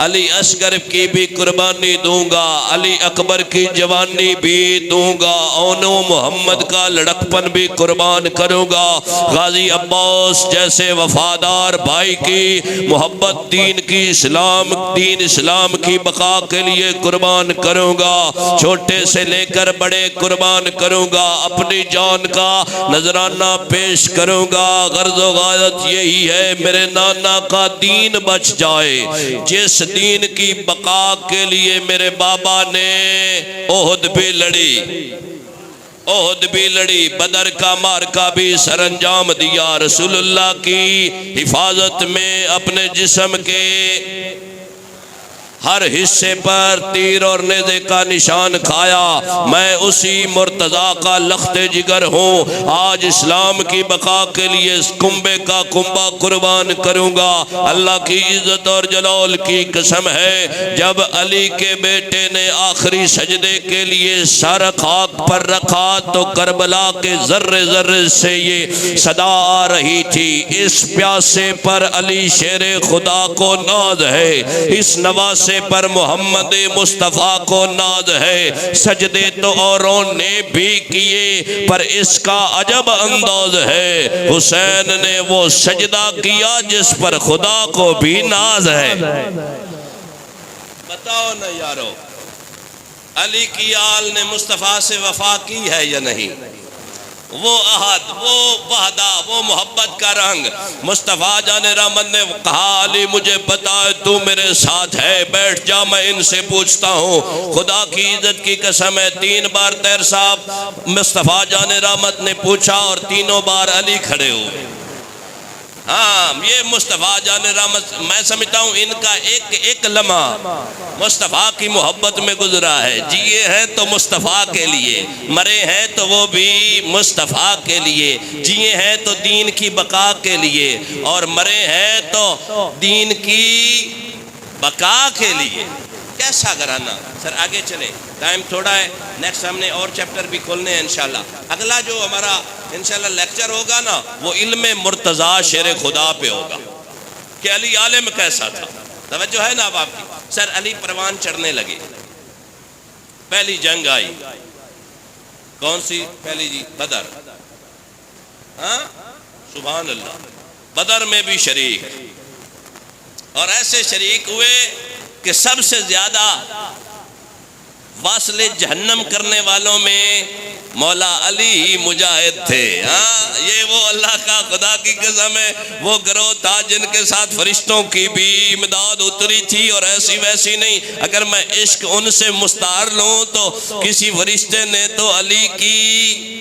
علی اصغر کی بھی قربانی دوں گا، علی اکبر کی جوانی بھی دوں گا، اونو محمد کا لڑکپن بھی قربان کروں گا، غازی عباس جیسے وفادار بھائی کی محبت دین اسلام کی بقا کے لیے قربان کروں گا، چھوٹے سے لے کر بڑے قربان کروں گا، اپنی جان کا نذرانہ پیش کروں گا. غرض و غایت یہی ہے میرے نانا کا دین بچ جائے، جس دین کی بقا کے لیے میرے بابا نے احد بھی لڑی، بدر کا مارکہ بھی سر انجام دیا، رسول اللہ کی حفاظت میں اپنے جسم کے ہر حصے پر تیر اور نیزے کا نشان کھایا. میں اسی مرتضیٰ کا لخت جگر ہوں، آج اسلام کی بقا کے لیے کنبے کا کنبہ قربان کروں گا. اللہ کی عزت اور جلال کی قسم ہے جب علی کے بیٹے نے آخری سجدے کے لیے سر خاک پر رکھا تو کربلا کے ذرے ذرے سے یہ صدا آ رہی تھی، اس پیاسے پر علی شیر خدا کو ناز ہے، اس نواسے پر محمد مصطفیٰ کو ناز ہے. سجدے تو اوروں نے بھی کیے پر اس کا عجب انداز ہے، حسین نے وہ سجدہ کیا جس پر خدا کو بھی ناز ہے. بتاؤ نا یارو علی کی آل نے مصطفیٰ سے وفا کی ہے یا نہیں؟ وہ عہد، وہ وحدہ، وہ محبت کا رنگ. مصطفیٰ جان رحمت نے کہا علی مجھے پتا ہے تو میرے ساتھ ہے، بیٹھ جا میں ان سے پوچھتا ہوں. خدا کی عزت کی قسم ہے 3 بار تیر صاحب مصطفیٰ جان رحمت نے پوچھا اور تینوں بار علی کھڑے ہوئے. ہاں یہ مصطفیٰ جان رحمت میں سمجھتا ہوں ان کا ایک لمحہ مصطفیٰ کی محبت میں گزرا ہے. جیے ہیں تو مصطفیٰ کے لیے، مرے ہیں تو وہ بھی مصطفیٰ کے لیے، جیے ہیں تو دین کی بقا کے لیے اور مرے ہیں تو دین کی بقا کے لیے. کیسا گھرانہ. سر آگے چلیں، ٹائم تھوڑا ہے، نیکسٹ ہم نے اور چیپٹر بھی کھولنے ہیں انشاءاللہ. اگلا جو ہمارا انشاءاللہ لیکچر ہوگا نا وہ علم مرتضیٰ شیر خدا پہ ہوگا کہ علی عالم کیسا تھا. توجہ ہے نا اب آپ کی. سر علی پروان چڑھنے لگے، پہلی جنگ آئی. کون سی پہلی جی؟ بدر. ہاں سبحان اللہ. بدر میں بھی شریک اور ایسے شریک ہوئے کہ سب سے زیادہ واصل جہنم کرنے والوں میں مولا علی ہی مجاہد تھے. ہاں یہ وہ اللہ کا خدا کی قسم ہے وہ گروہ تھا جن کے ساتھ فرشتوں کی بھی امداد اتری تھی اور ایسی ویسی نہیں. اگر میں عشق ان سے مستعار لوں تو کسی فرشتے نے تو علی کی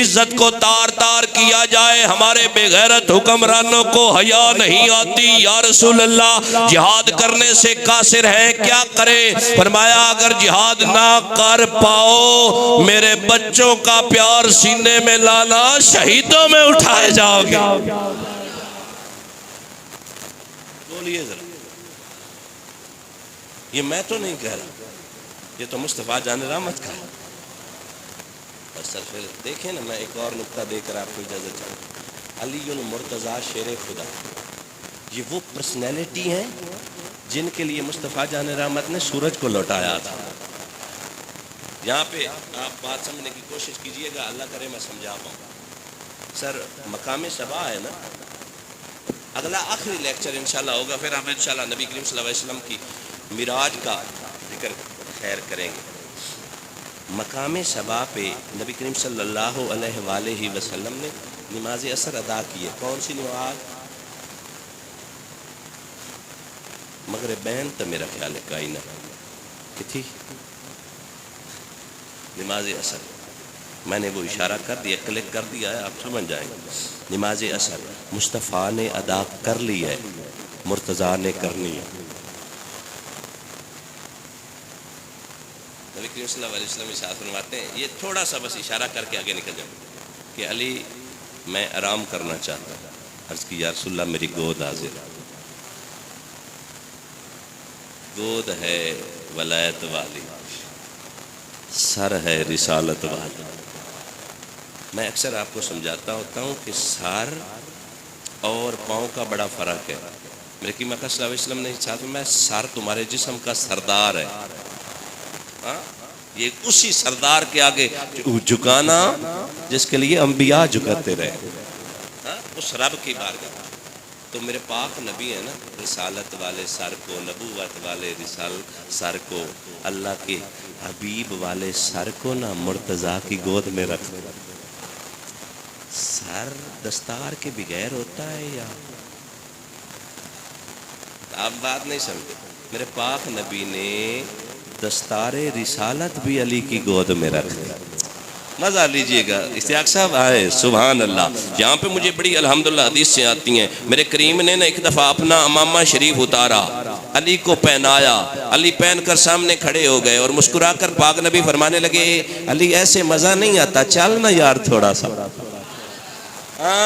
عزت کو تار تار کیا جائے، ہمارے بے غیرت حکمرانوں کو حیا نہیں آتی۔ یا رسول اللہ جہاد کرنے سے قاصر ہے، کیا کرے؟ فرمایا اگر جہاد نہ کر پاؤ میرے بچوں کا پیار سینے میں لانا، شہیدوں میں اٹھائے جاؤ گے۔ بولیے ذرا، یہ میں تو نہیں کہہ رہا، یہ تو مصطفیٰ جان رحمت کا ہے۔ اور سر پھر دیکھیں نا، میں ایک اور نقطہ دے کر آپ کو اجازت چاہوں۔ علی المرتضیٰ شیر خدا، یہ وہ پرسنالٹی ہیں جن کے لیے مصطفیٰ جان رحمت نے سورج کو لوٹایا تھا۔ یہاں پہ آپ بات سمجھنے کی کوشش کیجئے گا، اللہ کرے میں سمجھا پاؤں۔ سر مقام صبا ہے نا، اگلا آخری لیکچر انشاءاللہ ہوگا، پھر ہم انشاءاللہ نبی کریم صلی اللہ علیہ وسلم کی معراج کا ذکر خیر کریں گے۔ مقام صبا پہ نبی کریم صلی اللہ علیہ وآلہ وسلم نے نماز عصر ادا کی ہے۔ کون سی نماز؟ مغربین تو میرا خیال ہے کائی نہ کہ تھی نماز عصر، میں نے وہ اشارہ کر دیا، کلک کر دیا ہے، آپ سمجھ جائیں گے۔ نماز عصر مصطفیٰ نے ادا کر لی ہے، مرتضیٰ نے کرنی ہے۔ نبی کریم صلی اللہ علیہ وسلم ارشاد فرماتے ہیں، یہ تھوڑا سا بس اشارہ کر کے آگے نکل جاؤں کہ علی میں آرام کرنا چاہتا ہوں۔ عرض کی یا رسول اللہ میری گود حاضر، گود ہے ولایت والی، سر ہے رسالت والی۔ میں اکثر آپ کو سمجھاتا ہوتا ہوں کہ سر اور پاؤں کا بڑا فرق ہے۔ میرے قیمہ صلی اللہ علیہ وسلم نے ارشاد فرمایا سر تمہارے جسم کا سردار ہے، یہ اسی سردار کے آگے جھکانا جس کے لیے انبیاء جھکاتے رہے، اس رب کی بارگاہ۔ تو میرے پاک نبی ہے نا، رسالت والے سر کو، نبوت والے سر کو، اللہ کے حبیب والے سر کو نا مرتضیٰ کی گود میں رکھ دو۔ سر دستار کے بغیر ہوتا ہے یا آپ بات نہیں سمجھتے؟ میرے پاک نبی نے دستار رسالت بھی علی کی گود میں رکھ دی۔ مزہ لیجئے گا، اشتیاق صاحب آئے، سبحان اللہ۔ یہاں پہ مجھے بڑی الحمدللہ حدیث سے آتی ہیں۔ میرے کریم نے نا ایک دفعہ اپنا امامہ شریف اتارا، علی کو پہنایا، علی پہن کر سامنے کھڑے ہو گئے اور مسکرا کر پاک نبی فرمانے لگے علی ایسے مزہ نہیں آتا، چل نا یار تھوڑا سا۔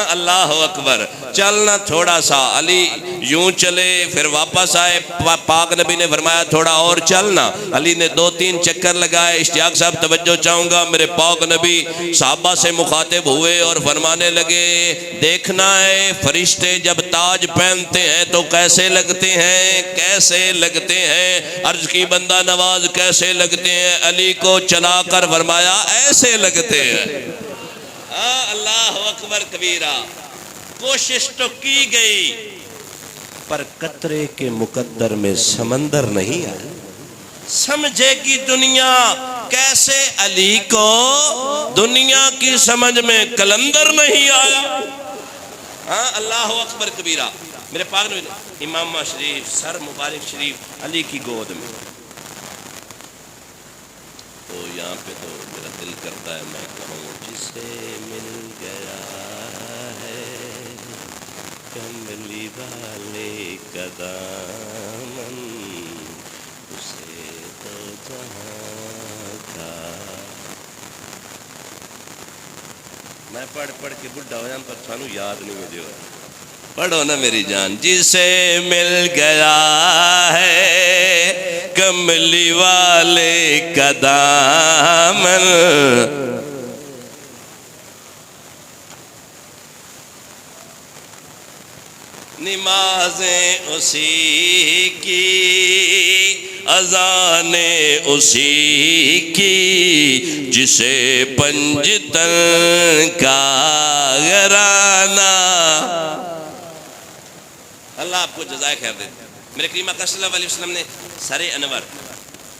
اللہ اکبر، چلنا تھوڑا سا۔ علی یوں چلے پھر واپس آئے، پاک نبی نے فرمایا تھوڑا اور چلنا۔ علی نے 2-3 چکر لگائے۔ اشتیاق صاحب توجہ چاہوں گا، میرے پاک نبی صحابہ سے مخاطب ہوئے اور فرمانے لگے دیکھنا ہے فرشتے جب تاج پہنتے ہیں تو کیسے لگتے ہیں، کیسے لگتے ہیں؟ عرض کی بندہ نواز کیسے لگتے ہیں؟ علی کو چلا کر فرمایا ایسے لگتے ہیں۔ اللہ اکبر کبیرہ۔ کوشش تو کی گئی پر قطرے کے مقدر میں سمندر نہیں آیا۔ سمجھے گی دنیا کیسے علی کو، دنیا کی سمجھ میں کلندر نہیں آیا۔ اللہ اکبر کبیرہ۔ میرے پاک نبی امامہ شریف، سر مبارک شریف علی کی گود میں۔ تو یہاں پہ تو میرا دل کرتا ہے میں کہوں جسے مل گیا ہے کملی والے کا دامن، اسے تو جہاں کا۔ میں پڑھ کے بڈھا ہو جاؤں پر تھانوں یاد نہیں مجھے ہوا۔ پڑھو نا میری جان، جسے مل گیا ہے کملی والے کا دامن، نمازیں اسی کی، اذانیں اسی کی، جسے پنجتن کا گھرانہ۔ اللہ آپ کو جزائے خیر دے۔ میرے کریم آقا صلی اللہ علیہ وسلم نے سر انور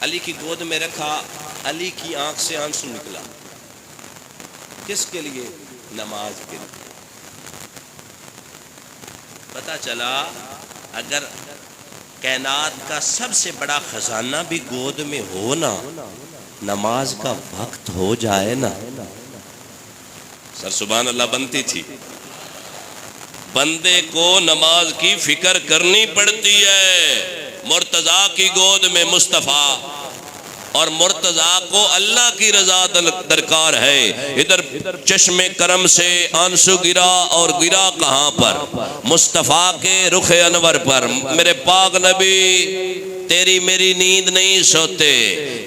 علی کی گود میں رکھا، علی کی آنکھ سے آنسو نکلا۔ کس کے لیے؟ نماز کے لیے۔ پتہ چلا اگر کائنات کا سب سے بڑا خزانہ بھی گود میں ہو نا نماز کا وقت ہو جائے نا، سر سبحان اللہ بنتی تھی، بندے کو نماز کی فکر کرنی پڑتی ہے۔ مرتضیٰ کی گود میں مصطفیٰ، اور مرتضیٰ کو اللہ کی رضا درکار ہے۔ ادھر چشم کرم سے آنسو گرا، اور گرا کہاں پر؟ مصطفیٰ کے رخ انور پر۔ میرے پاک نبی تیری میری نیند نہیں سوتے،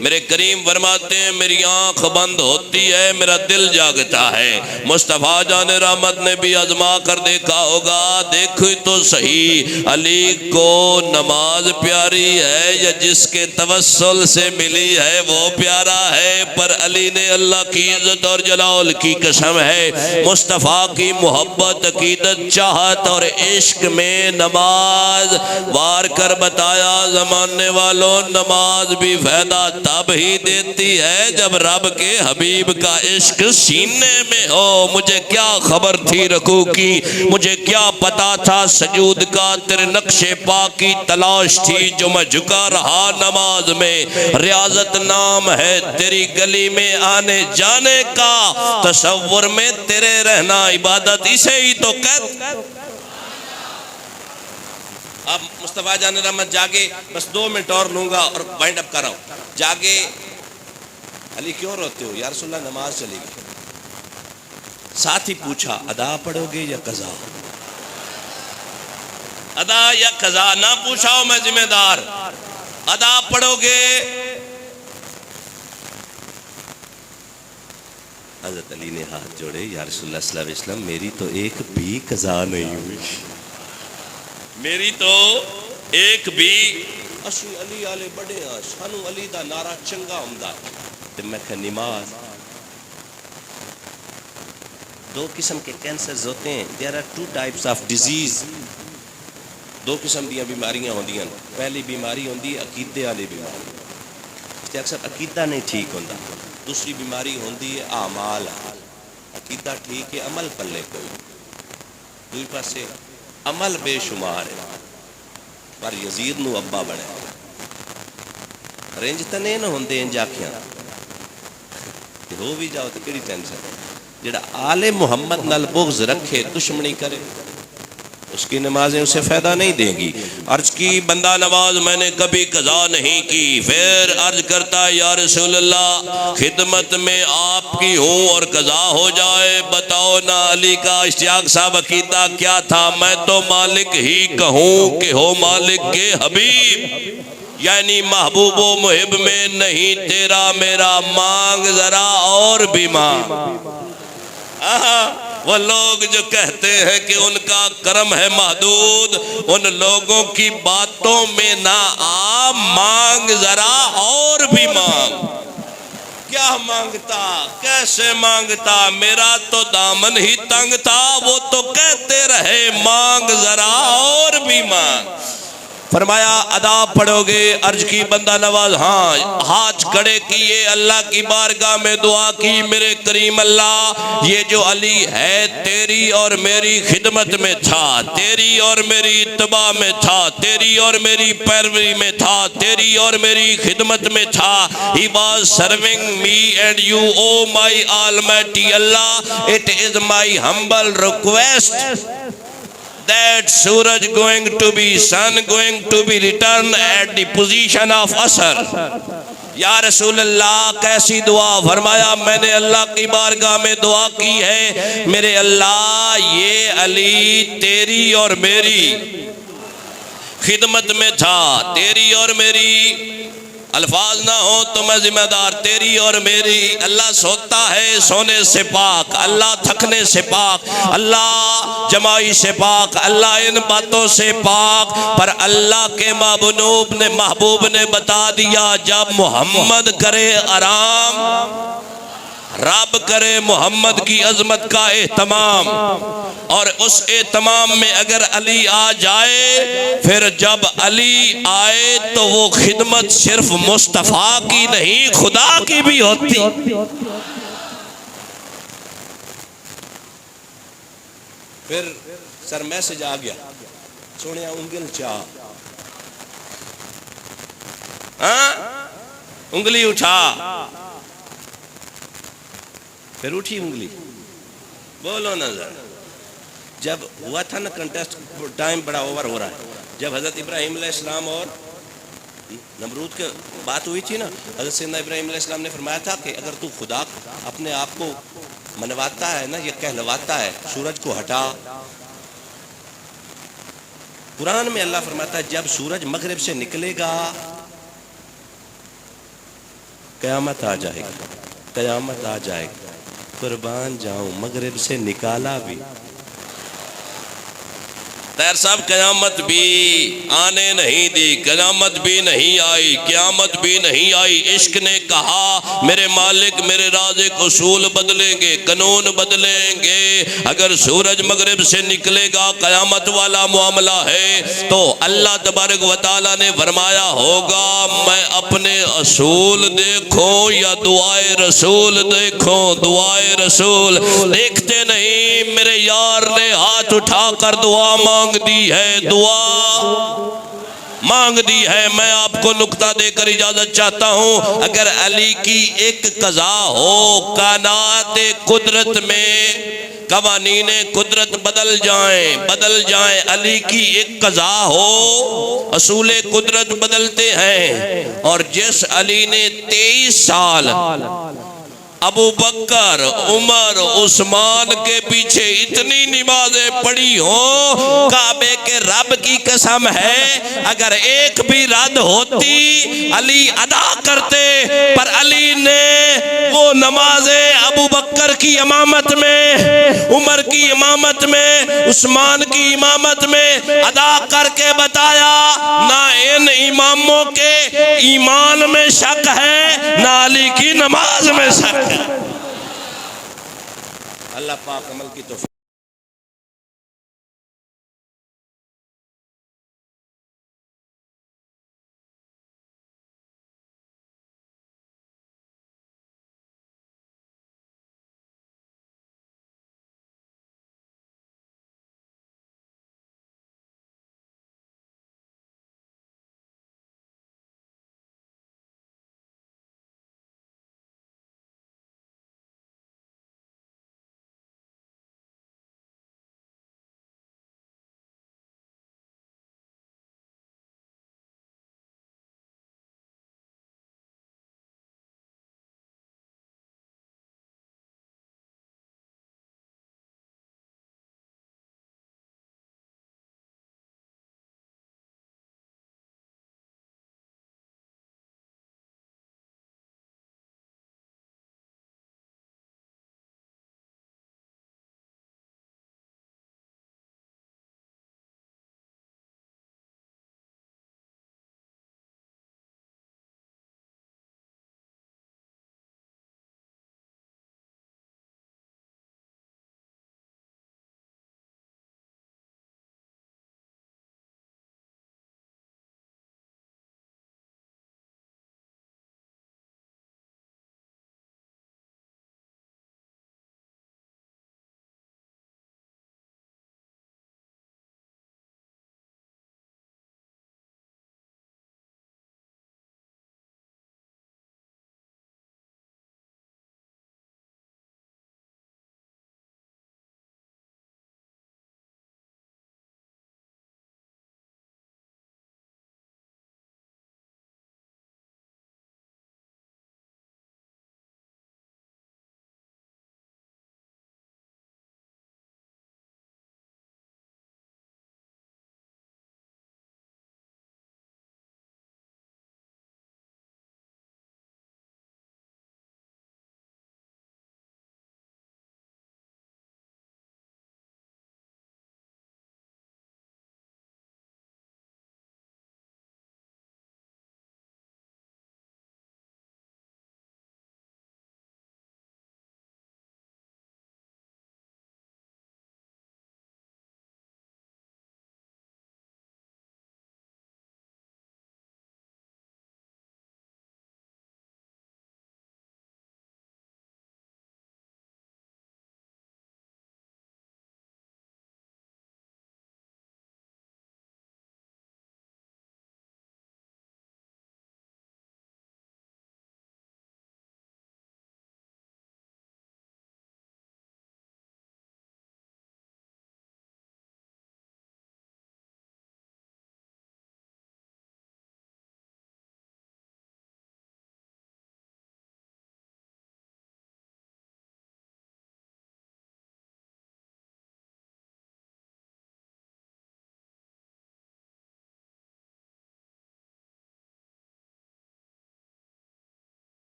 میرے کریم فرماتے ہیں میری آنکھ بند ہوتی ہے، میرا دل جاگتا ہے۔ مصطفیٰ جان رحمت نے بھی آزما کر دیکھا ہوگا، دیکھو تو صحیح علی کو نماز پیاری ہے یا جس کے توسل سے ملی ہے وہ پیارا ہے؟ پر علی نے اللہ کی عزت اور جلال کی قسم ہے، مصطفیٰ کی محبت، عقیدت، چاہت اور عشق میں نماز وار کر بتایا زمانے والوں، نماز بھی فائدہ تب ہی دیتی ہے جب رب کے حبیب کا عشق سینے میں ہو۔ مجھے کیا خبر تھی رکوع کی، مجھے کیا پتا تھا سجود کا، تیرے نقش پاک کی تلاش تھی جو میں جھکا رہا نماز میں۔ ریاضت نام ہے تیری گلی میں آنے جانے کا، تصور میں تیرے رہنا عبادت، اسے ہی تو کہتے۔ اب مصطفیٰ جان رحمت جاگے، بس 2 منٹ اور لوں گا اور وائنڈ اپ کر رہا ہوں۔ جاگے، علی کیوں روتے ہو؟ یا رسول اللہ نماز چلی گئی۔ ساتھ ہی پوچھا ادا پڑھو گے یا قضا؟ ادا یا قضا نہ پوچھا ہو میں ذمہ دار، ادا پڑھو گے؟ حضرت علی نے ہاتھ جوڑے، یا رسول اللہ صلی اللہ علیہ وسلم میری تو ایک بھی قضا نہیں ہوئی، میری تو ایک بھی۔ اسی علی والے بڑے ہیں، سانو علی دا نعرہ چنگا ہوندا تے میں کہ نماز۔ 2 قسم کے کینسرز ہوتے ہیں، there are 2 types of disease، 2 قسم دیاں بیماریاں ہوندیاں۔ پہلی بیماری ہوندی ہے عقیدے والی بیماری، تے اکثر عقیدہ نہیں ٹھیک ہوندا۔ دوسری بیماری ہوندی ہے اعمال، عقیدہ ٹھیک ہے عمل پلے کوئی، دوئی پاسے عمل بے شمار ہے۔ پر یزید نو ابا بڑے رنج تنے نہ ہوندے انج آکھیاں ہو بھی جاؤ تو کیڑی ٹینشن؟ جڑا آل محمد نال بغض رکھے، دشمنی کرے، اس کی نمازیں اسے فائدہ نہیں دیں گی۔ عرض کی بندہ نماز میں نے کبھی قضا نہیں کی۔ پھر عرض کرتا ہے یا رسول اللہ خدمت میں آپ کی ہوں اور قضا ہو جائے، بتاؤ نا علی کا اشتیاق صاحب عقیدہ کیا تھا؟ میں تو مالک ہی کہوں کہ ہو مالک کے حبیب، یعنی محبوب و محب میں نہیں تیرا میرا، مانگ ذرا اور بھی مانگ۔ وہ لوگ جو کہتے ہیں کہ ان کا کرم ہے محدود، ان لوگوں کی باتوں میں نہ آ، مانگ ذرا اور بھی مانگ۔ کیا مانگتا، کیسے مانگتا؟ میرا تو دامن ہی تنگ تھا، وہ تو کہتے رہے مانگ ذرا اور بھی مانگ۔ فرمایا ادا پڑھو گے؟ عرض کی بندہ نواز ہاں، ہاتھ کھڑے کیے، اللہ کی بارگاہ میں دعا کی، میرے کریم اللہ یہ جو علی ہے تیری اور میری خدمت میں تھا، تیری اور میری اتباع میں تھا، تیری اور میری پیروی میں تھا، تیری اور میری خدمت میں تھا۔ He was serving me and you, oh my almighty Allah, it is my humble request that Suraj going to be, sun going to be returned at the position of Asr۔ یا رسول اللہ کیسی دعا؟ فرمایا میں نے اللہ کی بارگاہ میں دعا کی ہے، میرے اللہ یہ علی تیری اور میری خدمت میں تھا، تیری اور میری، الفاظ نہ ہو تو میں ذمہ دار، تیری اور میری۔ اللہ سوتا ہے سونے سے پاک، اللہ تھکنے سے پاک، اللہ جمائی سے پاک، اللہ ان باتوں سے پاک، پر اللہ کے محبوب نے بتا دیا جب محمد کرے آرام، رب کرے محمد کی عظمت کا اہتمام، اور اس اہتمام میں اگر علی آ جائے، پھر جب علی آئے تو وہ خدمت صرف مصطفیٰ کی نہیں خدا کی بھی ہوتی۔ پھر سر میسج آ گیا، سونے انگل چاہ، انگلی اٹھا، پھر اٹھی انگلی، بولو نا ذرا۔ جب ہوا تھا نا کنٹیسٹ، ٹائم بڑا اوور ہو رہا ہے، جب حضرت ابراہیم علیہ السلام اور نمرود کے بات ہوئی تھی نا، حضرت سیدنا ابراہیم علیہ السلام نے فرمایا تھا کہ اگر تو خدا اپنے آپ کو منواتا ہے نا، یہ کہلواتا ہے سورج کو ہٹا۔ قرآن میں اللہ فرماتا ہے جب سورج مغرب سے نکلے گا قیامت آ جائے گی، قیامت آ جائے گی۔ قربان جاؤں مغرب سے نکالا بھی طاہر صاحب، قیامت بھی آنے نہیں دی، قیامت بھی نہیں آئی، قیامت بھی نہیں آئی۔ عشق نے کہا میرے مالک میرے رازق اصول بدلیں گے، قانون بدلیں گے۔ اگر سورج مغرب سے نکلے گا قیامت والا معاملہ ہے تو اللہ تبارک و تعالیٰ نے فرمایا ہوگا میں اپنے اصول دیکھوں یا دعائے رسول دیکھوں؟ دعائے رسول دیکھتے نہیں۔ میرے یار نے ہاتھ اٹھا کر دعا مانگ دی ہے، دعا مانگ دی ہے۔ میں آپ کو نکتہ دے کر اجازت چاہتا ہوں، اگر علی کی ایک قضا ہو، کائنات قدرت میں قوانین قدرت بدل جائیں، علی کی ایک قضا ہو، اصول قدرت بدلتے ہیں، اور جس علی نے 23 سال ابو بکر عمر عثمان کے پیچھے اتنی نمازیں پڑھی ہوں، کعبے کے رب کی قسم ہے اگر ایک بھی رد ہوتی علی ادا کرتے، پر علی نے وہ نمازیں ابو بکر کی امامت میں، عمر کی امامت میں، عثمان کی امامت میں ادا کر کے بتایا نہ ان اماموں کے ایمان میں شک ہے نہ علی کی نماز میں شک ہے۔ اللہ پاک عمل کی توفیق